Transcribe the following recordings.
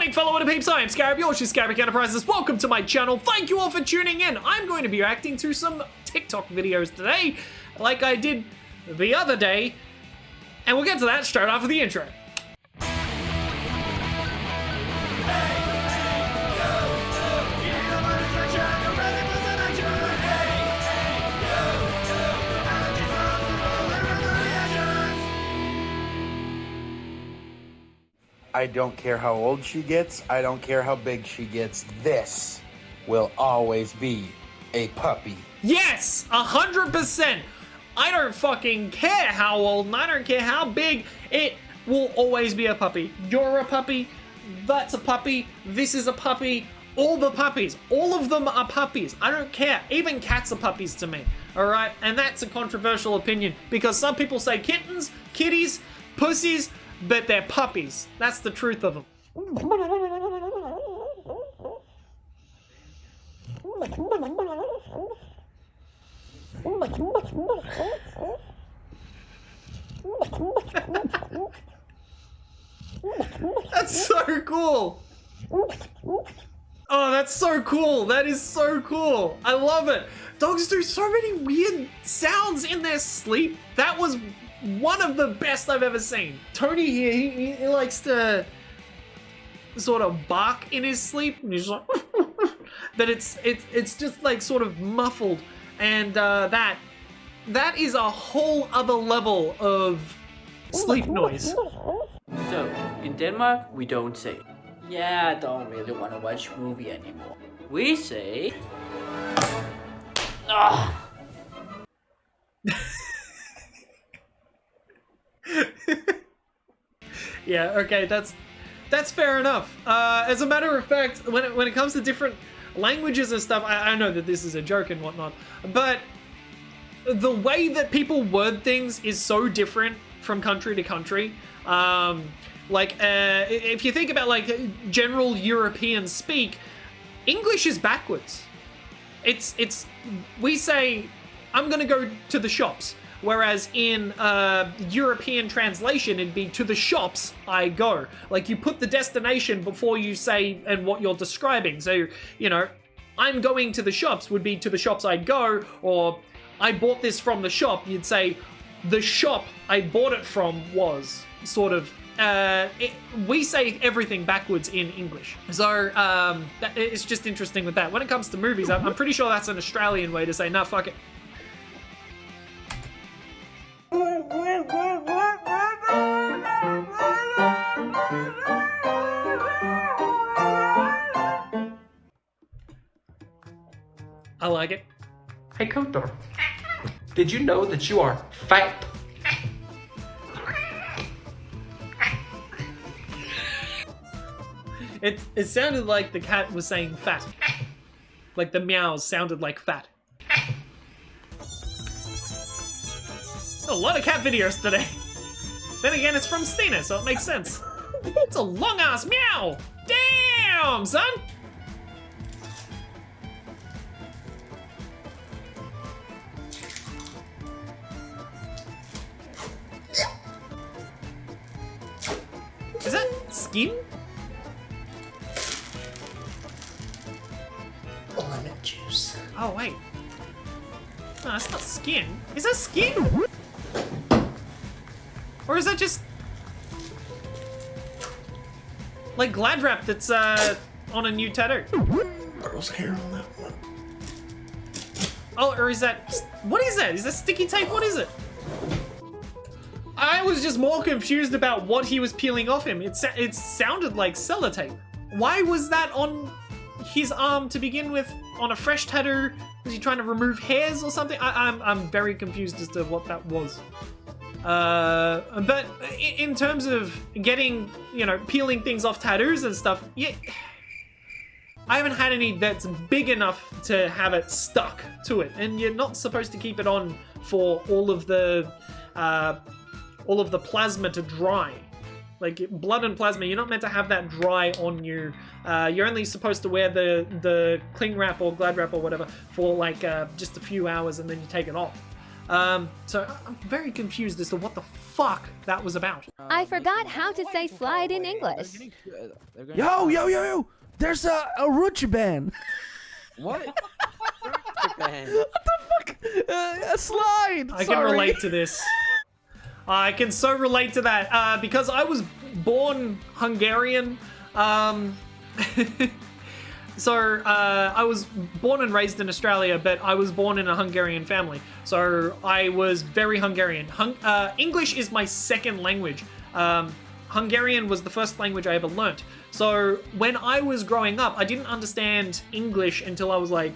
morning, fellow INTERPEEPS. I am Scarab, your Scarabic Enterprises. Welcome to my channel. Thank you all for tuning in. I'm going to be reacting to some TikTok videos today, like I did the other day, and we'll get to that straight after the intro. I don't care how old she gets, I don't care how big she gets, this will always be a puppy. Yes, 100%. I don't fucking care how old and I don't care how big, it will always be a puppy. You're a puppy, that's a puppy, this is a puppy, all the puppies, all of them are puppies. I don't care, even cats are puppies to me, alright? And that's a controversial opinion because some people say kittens, kitties, pussies, but they're puppies. That's the truth of them. That's so cool. Oh, that's so cool. That is so cool. I love it. Dogs do so many weird sounds in their sleep. That was one of the best I've ever seen. Tony here, he likes to sort of bark in his sleep, and he's like, but it's just like sort of muffled, and that is a whole other level of sleep noise. So, in Denmark, we don't say, yeah, I don't really want to watch movie anymore. We say, ah. Yeah, okay, that's fair enough. As a matter of fact, when it comes to different languages and stuff, I know that this is a joke and whatnot, but the way that people word things is so different from country to country. If you think about like general European speak, English is backwards. We say, I'm gonna go to the shops. Whereas in European translation, it'd be to the shops I go. Like you put the destination before you say and what you're describing. So, you know, I'm going to the shops would be to the shops I'd go, or I bought this from the shop. You'd say the shop I bought it from was sort of, we say everything backwards in English. So it's just interesting with that. When it comes to movies, I'm pretty sure that's an Australian way to say, nah, fuck it. I like it. Hey Kotor, did you know that you are fat? It sounded like the cat was saying fat. Like the meows sounded like fat. A lot of cat videos today. Then again, it's from Stina, so it makes sense. It's a long-ass meow! Damn, son! Is that skin? Lemon juice. Oh, wait. No, it's not skin. Is that skin? Or is that just like Glad Wrap that's on a new tattoo? Girl's hair on that one. Oh, or is that, what is that? Is that sticky tape? What is it? I was just more confused about what he was peeling off him. It sounded like sellotape. Why was that on his arm to begin with? On a fresh tattoo? Was he trying to remove hairs or something? I'm very confused as to what that was. But in terms of getting, you know, peeling things off tattoos and stuff, yeah, I haven't had any that's big enough to have it stuck to it. And you're not supposed to keep it on for all of the plasma to dry. Like blood and plasma, you're not meant to have that dry on you. You're only supposed to wear the cling wrap or glad wrap or whatever for like just a few hours and then you take it off. So I'm very confused as to what the fuck that was about. I forgot how to say slide in English. Yo! There's a Rucha band. What? A slide. I can relate to this. I can so relate to that because I was born Hungarian. So I was born and raised in Australia, but I was born in a Hungarian family. So I was very Hungarian. English is my second language. Hungarian was the first language I ever learnt. So when I was growing up, I didn't understand English until I was like,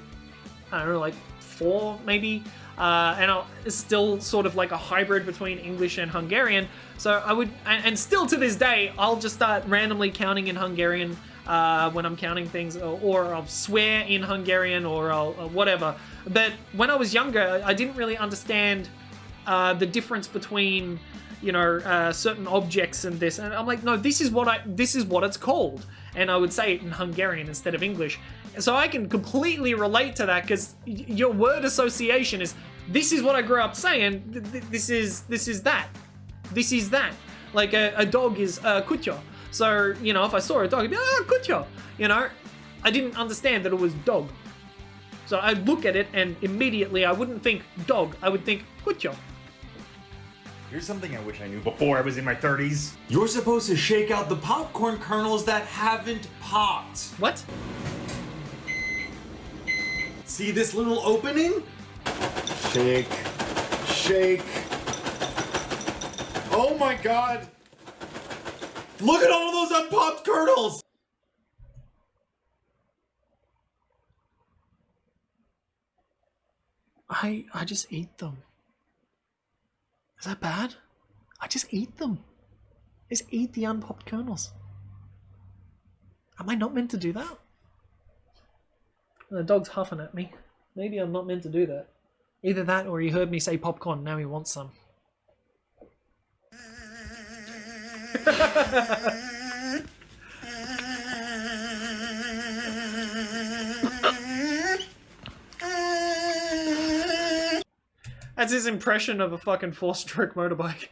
I don't know, like 4 maybe. And it's still sort of like a hybrid between English and Hungarian. So I would, and still to this day, I'll just start randomly counting in Hungarian when I'm counting things, or I'll swear in Hungarian, or I'll whatever. But when I was younger, I didn't really understand the difference between, you know, certain objects and this. And I'm like, no, this is what it's called. And I would say it in Hungarian instead of English. So I can completely relate to that, because your word association is, this is what I grew up saying. This is that. This is that. Like a dog is kutyo. So, you know, if I saw a dog, I'd be like, kutyo. You know, I didn't understand that it was dog. So I'd look at it and immediately I wouldn't think dog. I would think kutyo. Here's something I wish I knew before I was in my 30s. You're supposed to shake out the popcorn kernels that haven't popped. What? See this little opening? Shake. Shake. Oh my god! Look at all those unpopped kernels! I just eat them. Is that bad? I just eat them. Just eat the unpopped kernels. Am I not meant to do that? The dog's huffing at me. Maybe I'm not meant to do that. Either that or he heard me say popcorn, now he wants some. That's his impression of a fucking 4-stroke motorbike.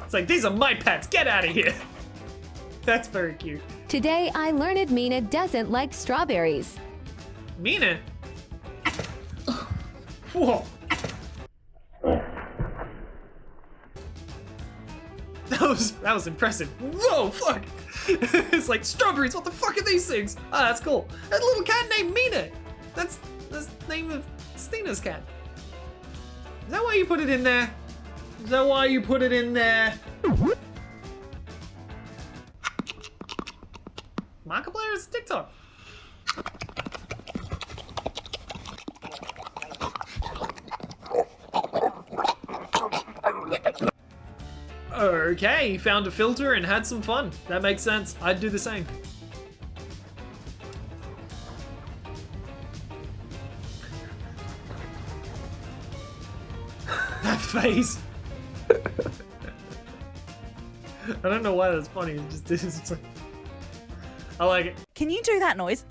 It's like, these are my pets, get out of here! That's very cute. Today I learned Mina doesn't like strawberries. Mina? Whoa. That was impressive. Whoa, fuck! It's like, strawberries, what the fuck are these things? Oh, that's cool. That little cat named Mina! That's the name of Stina's cat. Is that why you put it in there? Is that why you put it in there? Markiplier is TikTok. Okay, found a filter and had some fun. That makes sense. I'd do the same. That face. I don't know why that's funny. It just is. It's like, I like it. Can you do that noise?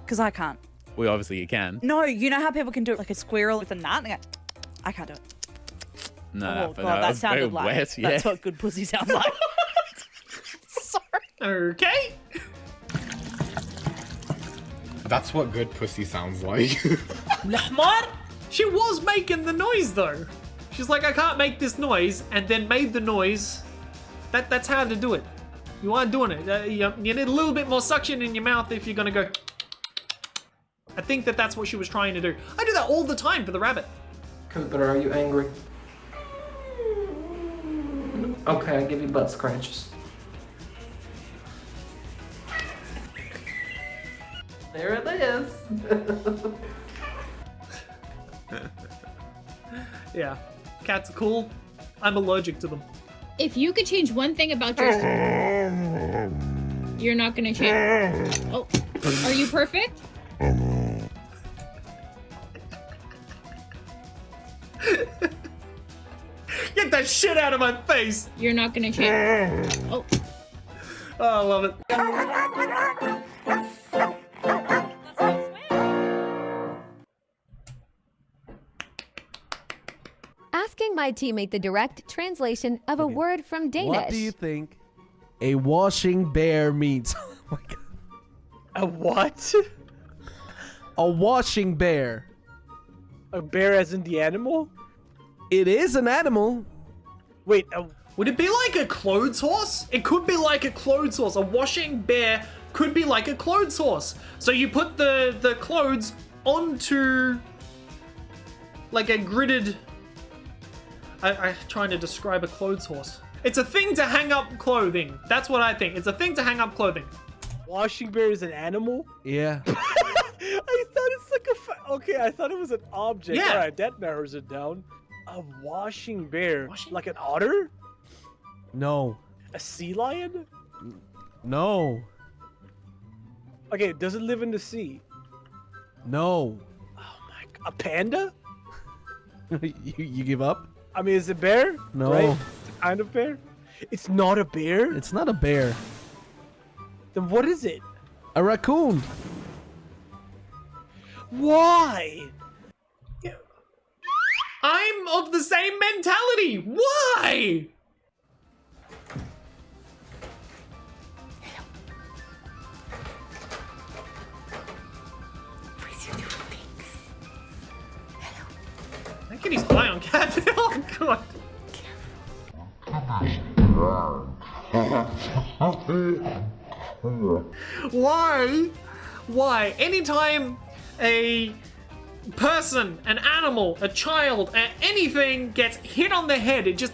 Because I can't. Well, obviously you can. No, you know how people can do it like a squirrel with a nut? I can't do it. No, oh, but God, no, that sounded very like wet, yeah. That's what good pussy sounds like. Sorry. Okay. That's what good pussy sounds like. She was making the noise though. She's like, I can't make this noise, and then made the noise. That's how to do it. You are doing it. You need a little bit more suction in your mouth if you're gonna go. I think that's what she was trying to do. I do that all the time for the rabbit. Cooper, are you angry? Okay, I'll give you butt scratches. There it is. Yeah, cats are cool. I'm allergic to them. If you could change one thing about yourself, you're not gonna change. Oh, are you perfect? Get that that shit out of my face. You're not gonna change. Oh. Oh, I love it. Asking my teammate the direct translation of a word from Danish. What do you think a washing bear means? Oh my God. A what? A washing bear. A bear as in the animal? It is an animal. Wait, would it be like a clothes horse? It could be like a clothes horse. A washing bear could be like a clothes horse. So you put the clothes onto like a gridded... I'm trying to describe a clothes horse. It's a thing to hang up clothing. That's what I think. It's a thing to hang up clothing. Washing bear is an animal? Yeah. I thought it's like a... Okay, I thought it was an object. Yeah. Alright, that narrows it down. A washing bear? Like an otter? No. A sea lion? No. Okay, does it live in the sea? No. Oh my... A panda? you give up? I mean, is it bear? No. Right? It's a kind of bear? It's not a bear? It's not a bear. Then what is it? A raccoon. Why? I'm of the same mentality. Why? How can he spy on cat? Oh god. Why? Why? Anytime a person, an animal, a child, anything gets hit on the head, it just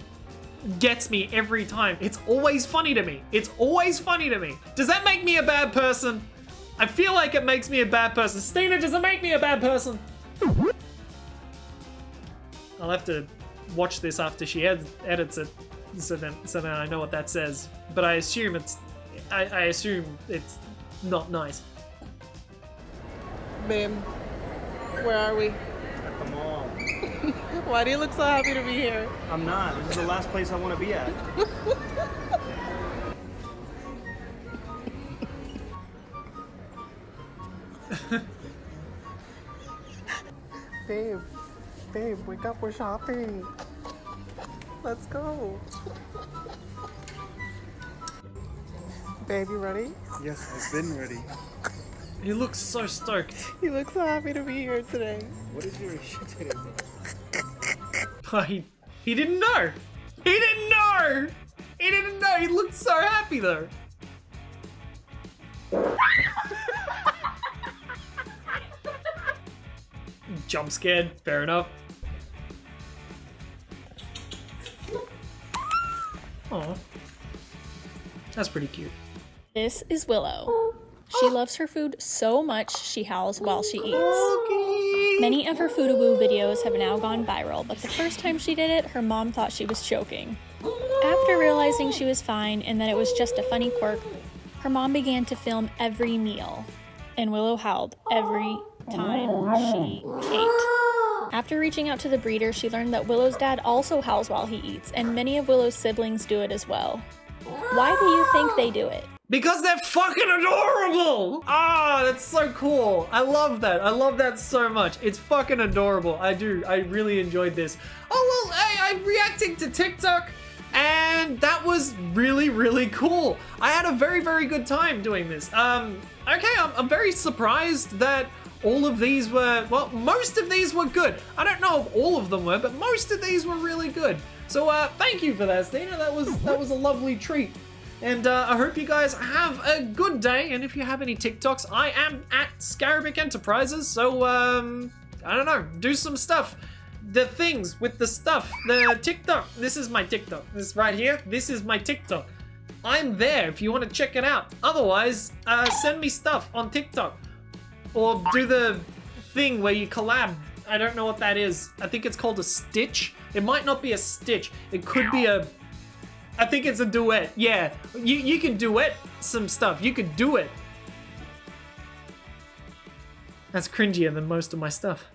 gets me every time. It's always funny to me. It's always funny to me. Does that make me a bad person? I feel like it makes me a bad person. Stina, does it make me a bad person? I'll have to watch this after she edits it, so then I know what that says. But I assume it's not nice. Babe, where are we? At the mall. Why do you look so happy to be here? I'm not. This is the last place I want to be at. Babe, wake up, we're shopping. Let's go. Babe, you ready? Yes, I've been ready. He looks so stoked. You look so happy to be here today. What is your issue today? He didn't know. He didn't know. He didn't know. He looked so happy though. Jump scared. Fair enough. Oh, that's pretty cute. This is Willow. She loves her food so much she howls while she eats. Many of her foodaboo videos have now gone viral, but the first time she did it, her mom thought she was choking. After realizing she was fine and that it was just a funny quirk, her mom began to film every meal, and Willow howled every time she ate. After reaching out to the breeder, she learned that Willow's dad also howls while he eats, and many of Willow's siblings do it as well. Why do you think they do it? Because they're fucking adorable! Ah, that's so cool. I love that. I love that so much. It's fucking adorable. I do. I really enjoyed this. Oh, well, hey, I'm reacting to TikTok, and that was really, really cool. I had a very, very good time doing this. Okay, I'm very surprised that all of these were, well, most of these were good. I don't know if all of them were, but most of these were really good. So, thank you for that, Stina. That was a lovely treat. And I hope you guys have a good day. And if you have any TikToks, I am at Scarabic Enterprises. So, I don't know, do some stuff. The things with the stuff, the TikTok. This is my TikTok. This right here, this is my TikTok. I'm there if you want to check it out. Otherwise, send me stuff on TikTok. Or do the thing where you collab. I don't know what that is. I think it's called a stitch. It might not be a stitch. It could be a... I think it's a duet. Yeah, you can duet some stuff. You could do it. That's cringier than most of my stuff.